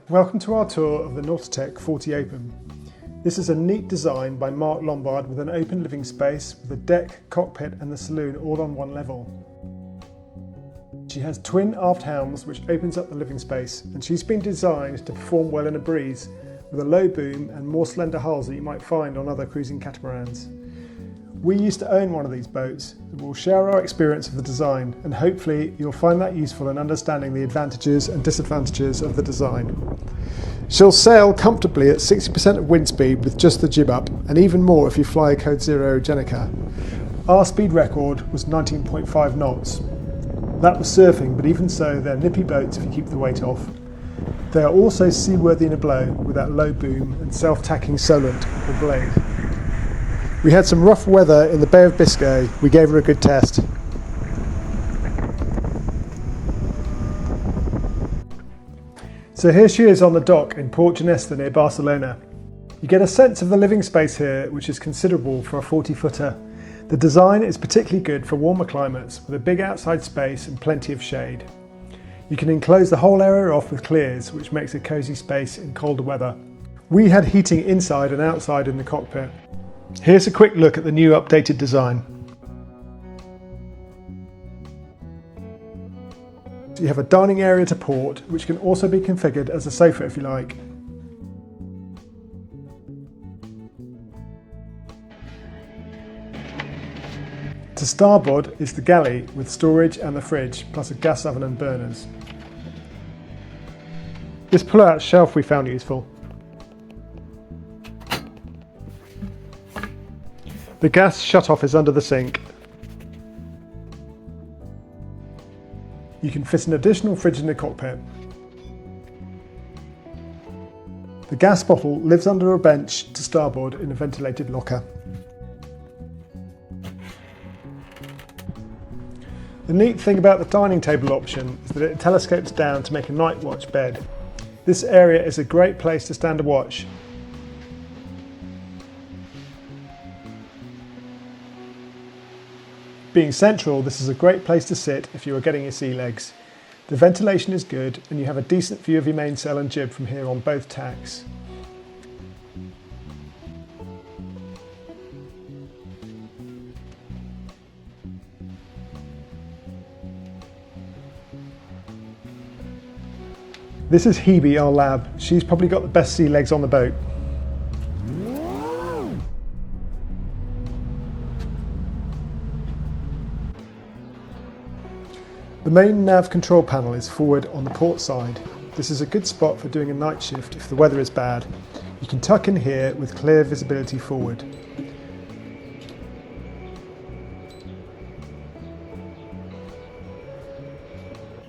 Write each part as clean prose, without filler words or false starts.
Welcome to our tour of the Nautitech 40 Open. This is a neat design by Marc Lombard with an open living space with a deck, cockpit and the saloon all on one level. She has twin aft helms which opens up the living space, and she's been designed to perform well in a breeze with a low boom and more slender hulls that you might find on other cruising catamarans. We used to own one of these boats, and we'll share our experience of the design, and hopefully you'll find that useful in understanding the advantages and disadvantages of the design. She'll sail comfortably at 60% of wind speed with just the jib up, and even more if you fly a Code Zero Gecko. Our speed record was 19.5 knots. That was surfing, but even so they're nippy boats if you keep the weight off. They are also seaworthy in a blow with that low boom and self-tacking solent or blade. We had some rough weather in the Bay of Biscay. We gave her a good test. So here she is on the dock in Port Ginesta near Barcelona. You get a sense of the living space here, which is considerable for a 40-footer. The design is particularly good for warmer climates with a big outside space and plenty of shade. You can enclose the whole area off with clears, which makes a cosy space in colder weather. We had heating inside and outside in the cockpit. Here's a quick look at the new updated design. You have a dining area to port, which can also be configured as a sofa if you like. To starboard is the galley with storage and the fridge, plus a gas oven and burners. This pull-out shelf we found useful. The gas shut-off is under the sink. You can fit an additional fridge in the cockpit. The gas bottle lives under a bench to starboard in a ventilated locker. The neat thing about the dining table option is that it telescopes down to make a night watch bed. This area is a great place to stand a watch. Being central, this is a great place to sit if you are getting your sea legs. The ventilation is good and you have a decent view of your mainsail and jib from here on both tacks. This is Hebe, our lab. She's probably got the best sea legs on the boat. The main nav control panel is forward on the port side. This is a good spot for doing a night shift if the weather is bad. You can tuck in here with clear visibility forward.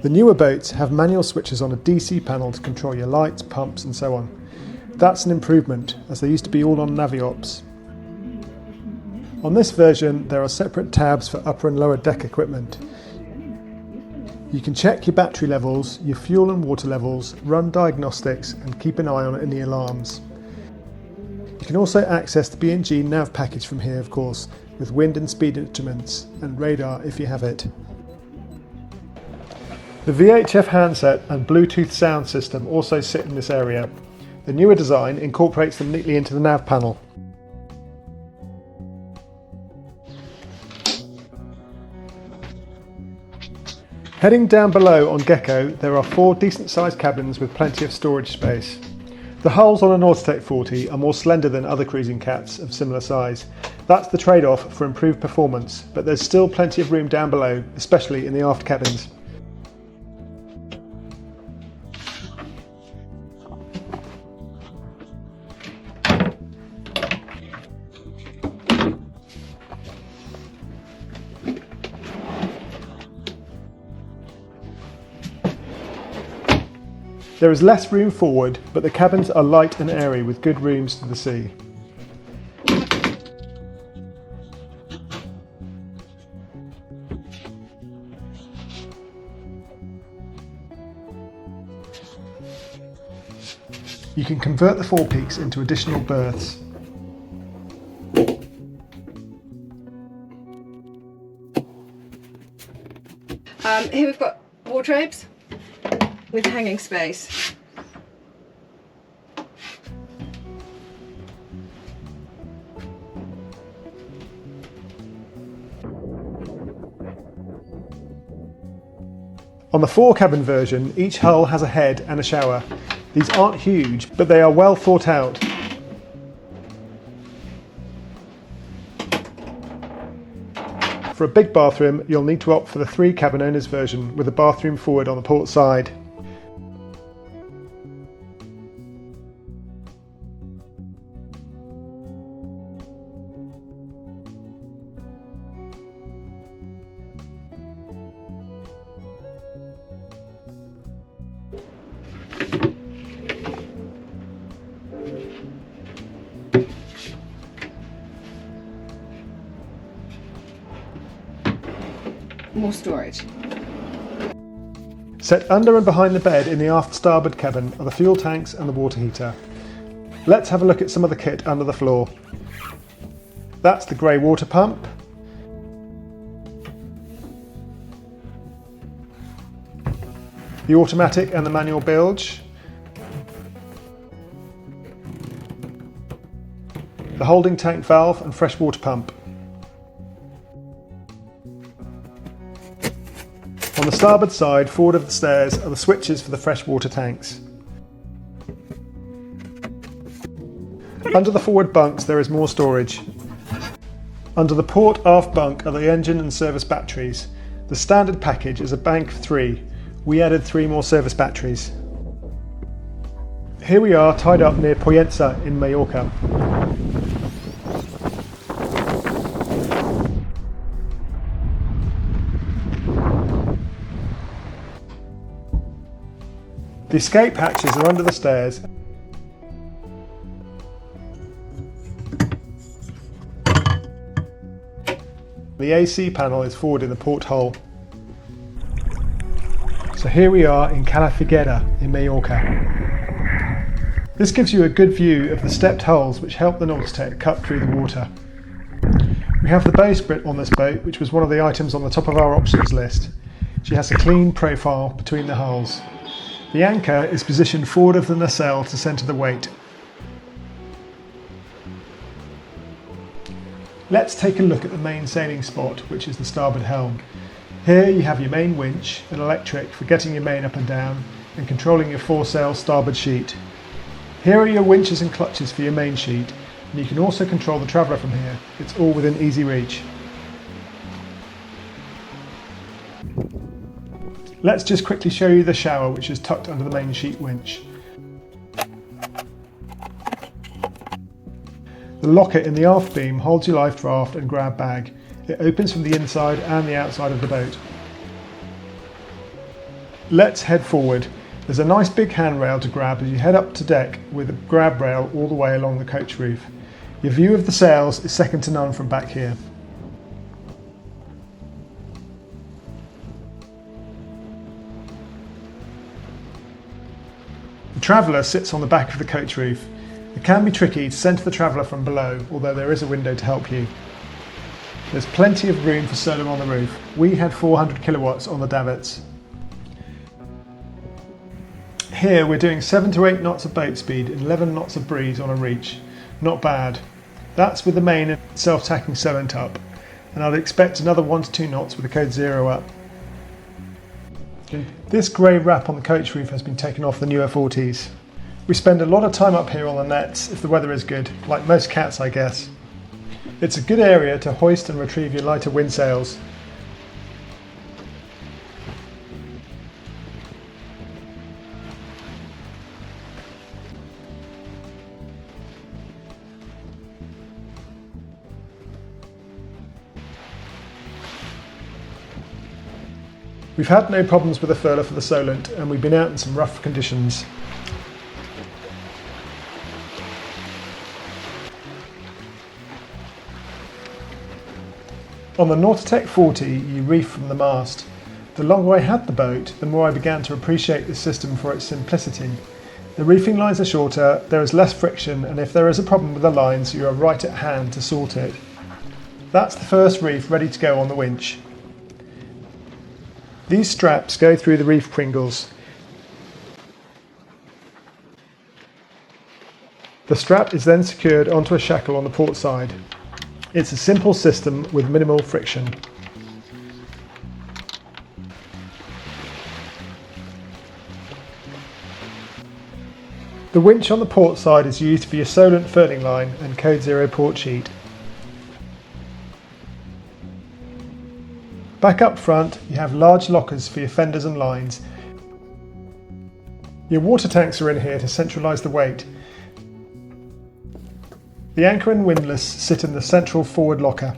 The newer boats have manual switches on a DC panel to control your lights, pumps and so on. That's an improvement, as they used to be all on Naviops. On this version there are separate tabs for upper and lower deck equipment. You can check your battery levels, your fuel and water levels, run diagnostics and keep an eye on any alarms. You can also access the B&G nav package from here of course, with wind and speed instruments and radar if you have it. The VHF handset and Bluetooth sound system also sit in this area. The newer design incorporates them neatly into the nav panel. Heading down below on Gecko, there are 4 decent sized cabins with plenty of storage space. The hulls on a Nautitech 40 are more slender than other cruising cats of similar size. That's the trade-off for improved performance, but there's still plenty of room down below, especially in the aft cabins. There is less room forward, but the cabins are light and airy with good rooms to the sea. You can convert the forepeaks into additional berths. Here we've got wardrobes with hanging space. On the 4-cabin version, each hull has a head and a shower. These aren't huge, but they are well thought out. For a big bathroom, you'll need to opt for the 3-cabin owner's version with a bathroom forward on the port side. More storage. Set under and behind the bed in the aft starboard cabin are the fuel tanks and the water heater. Let's have a look at some of the kit under the floor. That's the grey water pump, the automatic and the manual bilge, the holding tank valve and freshwater pump. On the starboard side, forward of the stairs, are the switches for the freshwater tanks. Under the forward bunks there is more storage. Under the port aft bunk are the engine and service batteries. The standard package is a bank of 3. We added 3 more service batteries. Here we are tied up near Poyensa in Mallorca. The escape hatches are under the stairs. The AC panel is forward in the porthole. So here we are in Cala Figuera in Mallorca. This gives you a good view of the stepped hulls which help the Nautitech cut through the water. We have the bowsprit on this boat, which was one of the items on the top of our options list. She has a clean profile between the hulls. The anchor is positioned forward of the nacelle to centre the weight. Let's take a look at the main sailing spot, which is the starboard helm. Here you have your main winch, an electric for getting your main up and down and controlling your foresail starboard sheet. Here are your winches and clutches for your main sheet, and you can also control the traveller from here. It's all within easy reach. Let's just quickly show you the shower, which is tucked under the main sheet winch. The locker in the aft beam holds your life raft and grab bag. It opens from the inside and the outside of the boat. Let's head forward. There's a nice big handrail to grab as you head up to deck with a grab rail all the way along the coach roof. Your view of the sails is second to none from back here. The traveller sits on the back of the coach roof. It can be tricky to centre the traveller from below, although there is a window to help you. There's plenty of room for solar on the roof. We had 400 kilowatts on the davits. Here we're doing 7 to 8 knots of boat speed and 11 knots of breeze on a reach. Not bad. That's with the main and self-tacking Solent up, and I'd expect another 1 to 2 knots with the code 0 up. This grey wrap on the coach roof has been taken off the newer 40s. We spend a lot of time up here on the nets if the weather is good, like most cats I guess. It's a good area to hoist and retrieve your lighter wind sails. We've had no problems with the furler for the Solent, and we've been out in some rough conditions. On the Nautitech 40 you reef from the mast. The longer I had the boat, the more I began to appreciate this system for its simplicity. The reefing lines are shorter, there is less friction, and if there is a problem with the lines you are right at hand to sort it. That's the first reef ready to go on the winch. These straps go through the reef cringles. The strap is then secured onto a shackle on the port side. It's a simple system with minimal friction. The winch on the port side is used for your Solent furling line and Code Zero port sheet. Back up front, you have large lockers for your fenders and lines. Your water tanks are in here to centralise the weight. The anchor and windlass sit in the central forward locker.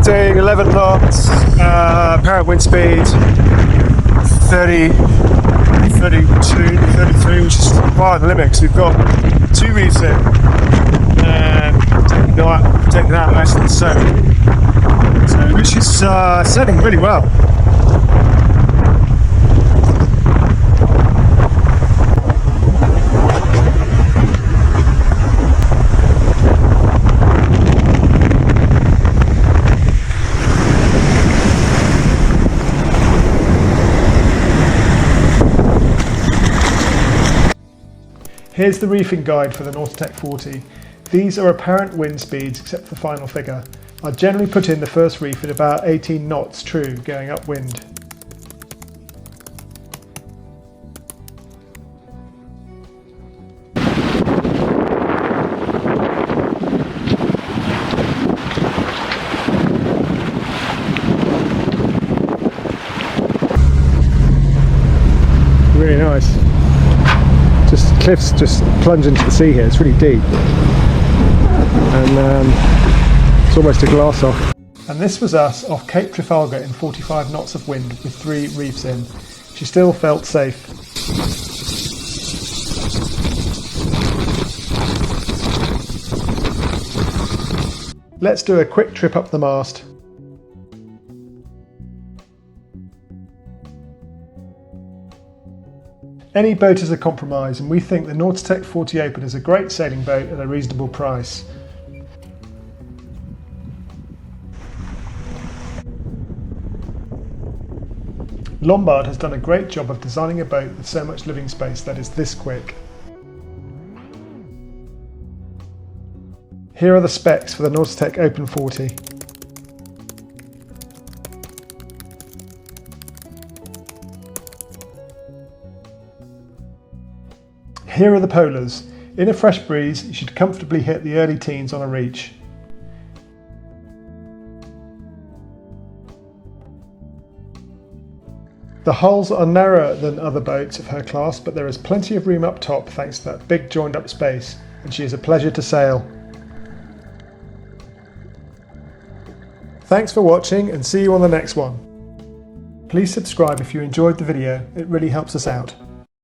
Doing 11 knots, apparent wind speed 30, 32, 33, which is far the limit because we've got 2 reefs in and taking out most of the soap, so which is setting really well. Here's the reefing guide for the Nautitech 40. These are apparent wind speeds except for the final figure. I generally put in the first reef at about 18 knots true going upwind. Really nice. Cliffs just plunge into the sea here, it's really deep and it's almost a glass off. And this was us off Cape Trafalgar in 45 knots of wind with 3 reefs in. She still felt safe. Let's do a quick trip up the mast. Any boat is a compromise, and we think the Nautitech 40 Open is a great sailing boat at a reasonable price. Lombard has done a great job of designing a boat with so much living space that is this quick. Here are the specs for the Nautitech Open 40. Here are the polars. In a fresh breeze, you should comfortably hit the early teens on a reach. The hulls are narrower than other boats of her class, but there is plenty of room up top thanks to that big joined up space, and she is a pleasure to sail. Thanks for watching and see you on the next one. Please subscribe if you enjoyed the video, it really helps us out.